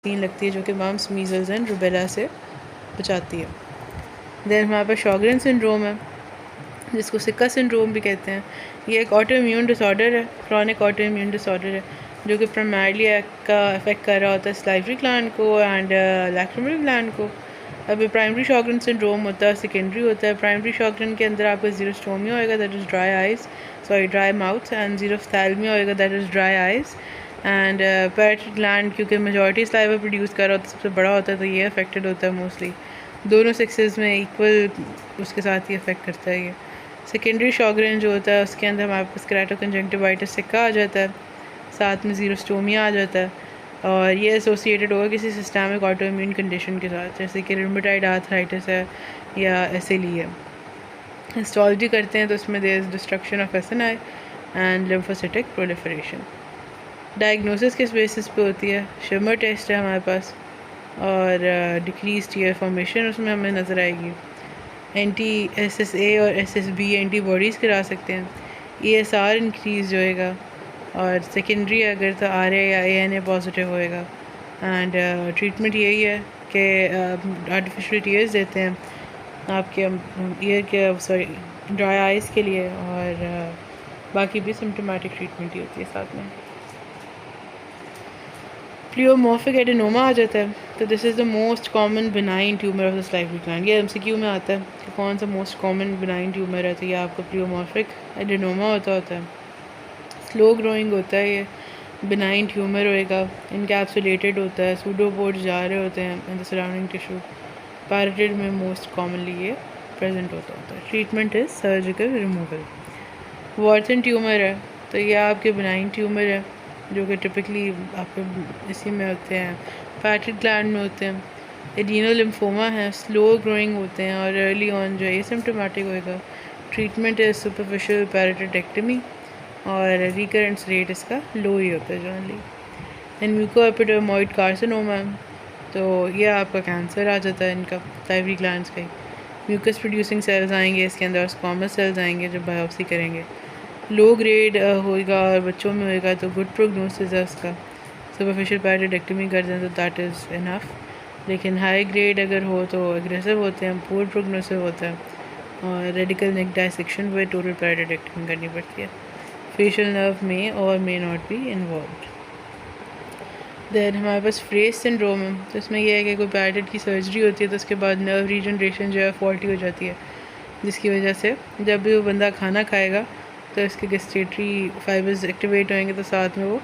Vaccine लगती है जो कि मम्स, मीज़ल्स एंड रूबेला से बचाती है। देन हमारे पास शॉगरेन सिंड्रोम है, जिसको सिक्का सिंड्रोम भी कहते हैं। ये एक ऑटो इम्यून डिसऑर्डर है, क्रॉनिक ऑटो इम्यून डिसऑर्डर है, जो कि प्राइमरली का अफेक्ट कर रहा होता है सलाइवरी ग्लैंड को एंड लैक्रिमल ग्लैंड को। अभी प्राइमरी शॉगरेन सिंड्रोम होता है, सेकेंडरी होता है। प्राइमरी शॉगरेन के अंदर आपको ज़ीरोस्टोमिया होएगा, that is dry mouth, and xerophthalmia होएगा, that is dry eyes. And parotid gland क्योंकि मेजॉरिटी सलाइवा प्रोड्यूस कर रहा होता है, सबसे बड़ा होता है, तो ये अफेक्टेड होता है मोस्टली। दोनों सेक्सेस में इक्वल उसके साथ ही अफेक्ट करता है ये। सेकेंडरी शॉगरेन जो होता है उसके अंदर हमारे पास केराटोकंजंक्टिवाइटिस सिक्का आ जाता है, साथ में ज़ीरोस्टोमिया आ जाता है, और ये एसोसिएटेड होगा किसी सिस्टमिक ऑटो इम्यून कंडीशन के साथ, जैसे कि रूमेटॉइड आर्थराइटिस है या SLE है। हिस्टोलॉजी करते हैं तो उसमें there is destruction of SNI and lymphocytic proliferation. Diagnosis किस बेसिस पे होती है? शिमर टेस्ट है हमारे पास, और डिक्रीज टीयर फॉर्मेशन उसमें हमें नज़र आएगी। anti-SSA और SSB एंटीबॉडीज़ करा सकते हैं। ESR इंक्रीज़ होएगा, और सेकेंडरी अगर तो RA या ANA पॉजिटिव होएगा। एंड ट्रीटमेंट यही है कि आर्टिफिशियल टीयर्स देते हैं आपके ईयर के ड्राई आइज़ के लिए, और बाकी भी सिम्टोमेटिक ट्रीटमेंट ही होती है साथ में। प्लियोमॉर्फिक एडेनोमा आ जाता है, तो this is the most common benign tumour of the salivary gland. ये MCQ में आता है कि कौन सा मोस्ट कॉमन बिनाइन ट्यूमर है, तो ये आपका प्लियोमॉर्फिक एडेनोमा होता है। स्लो ग्रोइंग होता है, ये बिनाइन ट्यूमर होएगा, इनकैप्सुलेटेड होता है, सूडोपोड्स जा रहे होते हैं in the surrounding tissue. Parotid में मोस्ट कॉमनली ये प्रेजेंट होता है। Treatment is surgical removal. Warthin tumour है, तो ये आपके बिनाइन ट्यूमर है जो कि टिपिकली आपके इसी में होते हैं, पैरेटिड ग्लैंड में होते हैं। एडिनो लिम्फोमा है, स्लो ग्रोइंग होते हैं और अर्ली ऑन जो है सिम्टोमेटिक होएगा। ट्रीटमेंट इज़ सुपरफिशियल पैरेटिडेक्टमी, और रिकरेंस रेट इसका लो ही होता है जनरली। एंड म्यूकोएपिडर्मोइड कार्सिनोमा, तो ये आपका कैंसर आ जाता है इनका, सलाइवरी ग्लैंड्स का ही। म्यूकस प्रोड्यूसिंग सेल्स आएंगे इसके अंदर, और स्क्वामस सेल्स आएंगे जब बायोप्सी करेंगे। लो ग्रेड होएगा और बच्चों में होएगा तो गुड प्रोग्नोसिस है उसका, सुपरफिशियल पैरेटिडेक्टमी कर दें तो दैट इज़ इनफ। लेकिन हाई ग्रेड अगर हो तो एग्रेसिव होते हैं, पुअर प्रोग्नोसिस होता है, और रेडिकल नेक डायसेक्शन में टोटल पैरेटिडेक्टमी करनी पड़ती है। Facial nerve may or may not be involve. Then हमारे पास फ्रेज सिंड्रोम है, तो इसमें यह है कि कोई पैरेटिड की सर्जरी होती है तो उसके बाद नर्व रीजनरेशन जो है फॉल्टी हो जाती है, जिसकी वजह से जब भी वो बंदा खाना खाएगा तो इसके गस्टेटरी फाइबर्स एक्टिवेट होंगे, तो साथ में वो